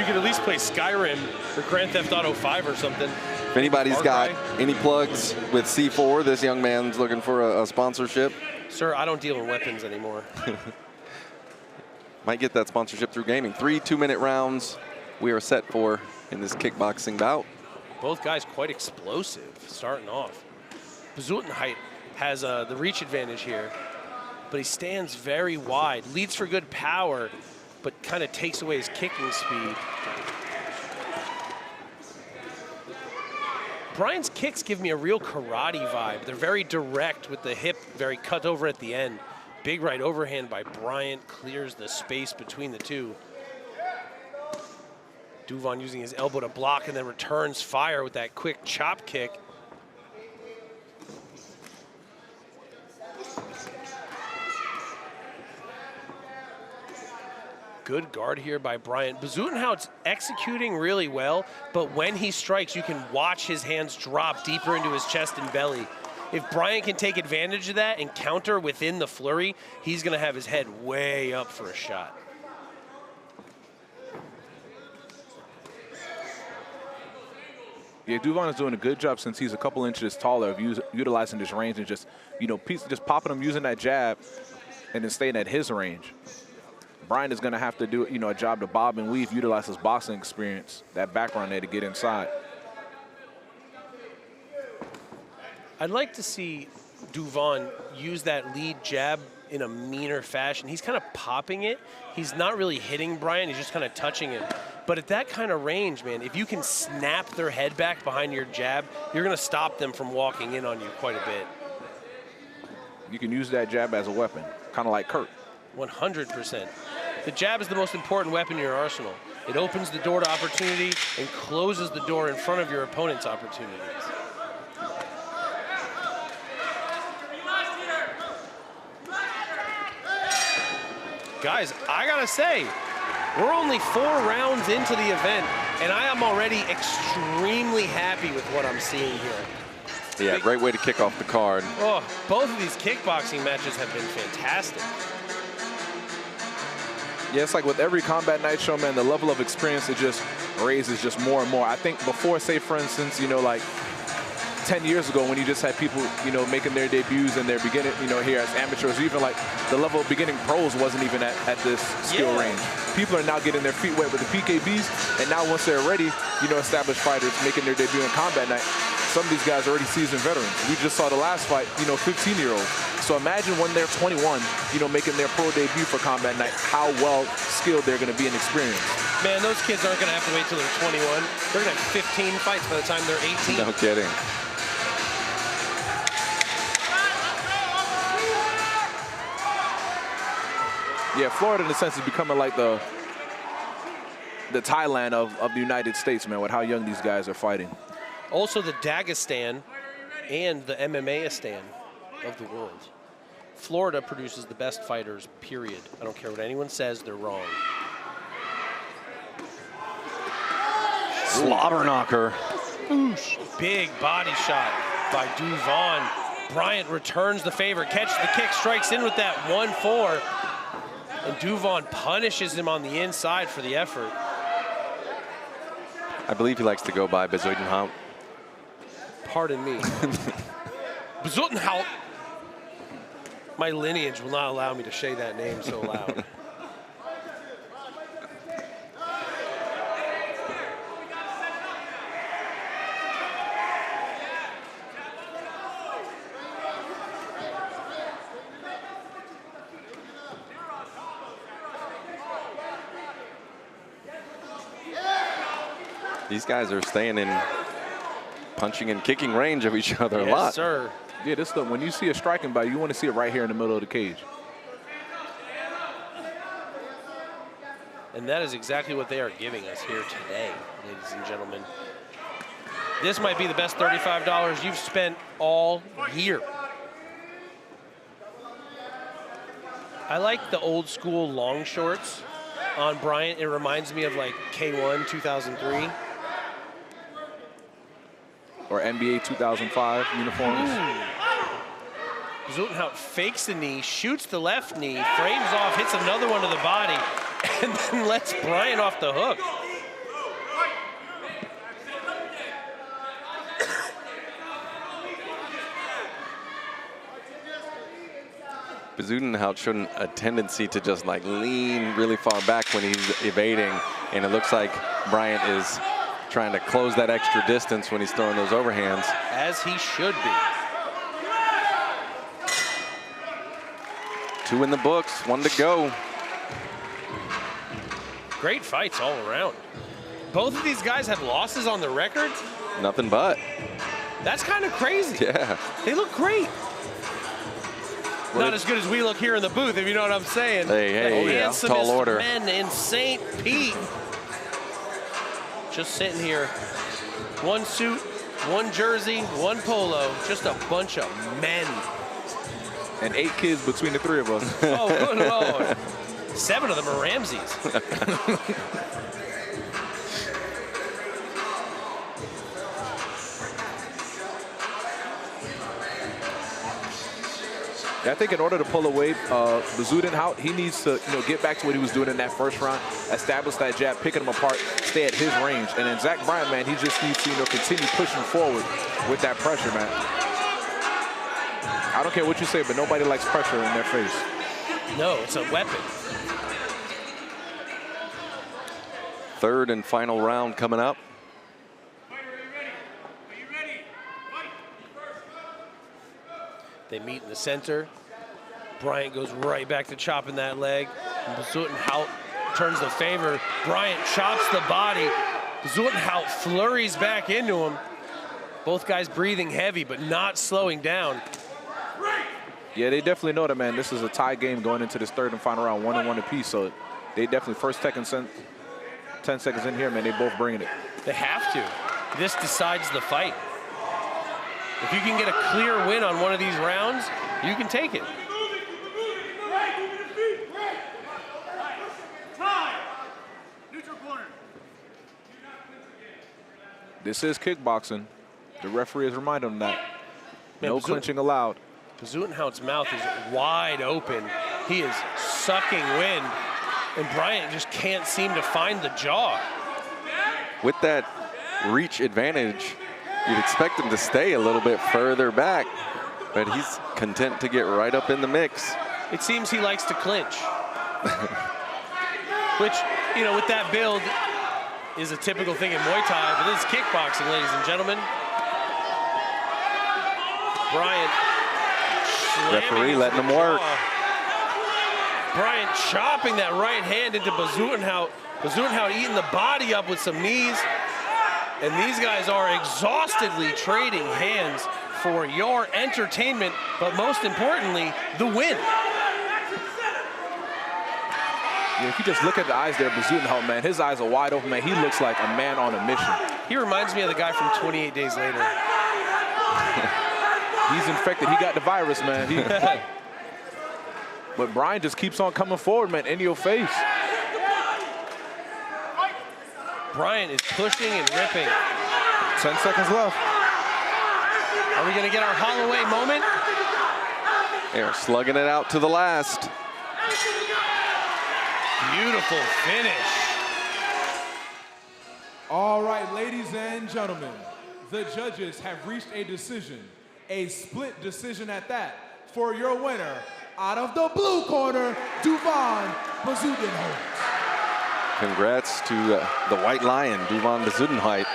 You could at least play Skyrim or Grand Theft Auto 5 or something. If anybody's got any plugs with C4, this young man's looking for a sponsorship. Sir, I don't deal in weapons anymore. Might get that sponsorship through gaming. 3 2-minute rounds we are set for in this kickboxing bout. Both guys quite explosive starting off. Bezuidenhout has the reach advantage here, but he stands very wide, leads for good power, but kind of takes away his kicking speed. Bryant's kicks give me a real karate vibe. They're very direct with the hip, very cut over at the end. Big right overhand by Bryant clears the space between the two. Duvan using his elbow to block and then returns fire with that quick chop kick. Good guard here by Bryant. Bezuidenhout's executing really well, but when he strikes, you can watch his hands drop deeper into his chest and belly. If Bryant can take advantage of that and counter within the flurry, he's going to have his head way up for a shot. Yeah, Duvan is doing a good job since he's a couple inches taller of utilizing this range and just, just popping him using that jab and then staying at his range. Bryant is going to have to do, a job to bob and weave, utilize his boxing experience, that background there to get inside. I'd like to see Duvan use that lead jab in a meaner fashion. He's kind of popping it. He's not really hitting Bryant. He's just kind of touching him. But at that kind of range, man, if you can snap their head back behind your jab, you're going to stop them from walking in on you quite a bit. You can use that jab as a weapon, kind of like Kurt. 100%. The jab is the most important weapon in your arsenal. It opens the door to opportunity and closes the door in front of your opponent's opportunities. Guys, I gotta say, we're only 4 rounds into the event, and I am already extremely happy with what I'm seeing here. Yeah, great way to kick off the card. Oh, both of these kickboxing matches have been fantastic. Yeah, it's like with every combat night show, man, the level of experience, it just raises just more and more. I think before, say, for instance, like 10 years ago when you just had people, making their debuts and their beginning, here as amateurs, or even like the level of beginning pros wasn't even at this skill range. People are now getting their feet wet with the PKBs, and now once they're ready, established fighters making their debut in combat night, some of these guys are already seasoned veterans. We just saw the last fight, 15-year-olds. So imagine when they're 21, making their pro debut for combat night, how well skilled they're going to be in experience. Man, those kids aren't going to have to wait till they're 21. They're going to have 15 fights by the time they're 18. No kidding. Yeah, Florida, in a sense, is becoming like the Thailand of the United States, man, with how young these guys are fighting. Also the Dagestan and the MMA-istan of the world. Florida produces the best fighters, period. I don't care what anyone says, they're wrong. Slobber knocker. Oosh. Big body shot by Duvan. Bryant returns the favor, catches the kick, strikes in with that 1-4. And Duvan punishes him on the inside for the effort. I believe he likes to go by Bezuidenhout. Pardon me. Bezuidenhout. My lineage will not allow me to say that name so loud. These guys are staying in punching and kicking range of each other a lot. Yes, sir. Yeah, when you see a striking bout, you want to see it right here in the middle of the cage. And that is exactly what they are giving us here today, ladies and gentlemen. This might be the best $35 you've spent all year. I like the old school long shorts on Bryant. It reminds me of like K1 2003. Or NBA 2005 uniforms. Bezuidenhout fakes the knee, shoots the left knee, frames off, hits another one to the body, and then lets Bryant off the hook. Bezuidenhout showing a tendency to just like lean really far back when he's evading, and it looks like Bryant is trying to close that extra distance when he's throwing those overhands. As he should be. 2 in the books, 1 to go. Great fights all around. Both of these guys have losses on their records. Nothing but. That's kind of crazy. Yeah. They look great. Not as good as we look here in the booth, if you know what I'm saying. Hey, the yeah. Tall order. Men in St. Pete. Just sitting here. 1 suit, 1 jersey, 1 polo. Just a bunch of men. And 8 kids between the 3 of us. Oh, good Lord. 7 of them are Ramses. I think in order to pull away Bezuidenhout, he needs to get back to what he was doing in that first round, establish that jab, picking him apart, stay at his range. And then Zack Bryant, man, he just needs to continue pushing forward with that pressure, man. I don't care what you say, but nobody likes pressure in their face. No, it's a weapon. 3rd and final round coming up. They meet in the center. Bryant goes right back to chopping that leg. And Bezuidenhout turns the favor. Bryant chops the body. Bezuidenhout flurries back into him. Both guys breathing heavy, but not slowing down. Yeah, they definitely know that, man. This is a tie game going into this 3rd and final round, 1-1 apiece. So they definitely, first, 10 seconds in here, man, they both bringing it. They have to. This decides the fight. If you can get a clear win on one of these rounds, you can take it. This is kickboxing. The referee has reminded him that. Man, no clinching allowed. Bezuidenhout's mouth is wide open. He is sucking wind, and Bryant just can't seem to find the jaw. With that reach advantage, you'd expect him to stay a little bit further back, but he's content to get right up in the mix. It seems he likes to clinch. Which, with that build, is a typical thing in Muay Thai, but this is kickboxing, ladies and gentlemen. Bryant referee letting him work. Bryant chopping that right hand into Bezuidenhout. Bezuidenhout eating the body up with some knees. And these guys are exhaustively trading hands for your entertainment, but most importantly, the win. Yeah, if you just look at the eyes there, Bezuidenhout, man, his eyes are wide open, man. He looks like a man on a mission. He reminds me of the guy from 28 Days Later. He's infected. He got the virus, man. But Bryant just keeps on coming forward, man, in your face. Bryant is pushing and ripping. 10 seconds left. Are we going to get our Holloway moment? They're slugging it out to the last. Beautiful finish. All right, ladies and gentlemen, the judges have reached a decision, a split decision at that, for your winner, out of the blue corner, Duvan Bezuidenhout. Congrats to the White Lion, Duvan Bezuidenhout.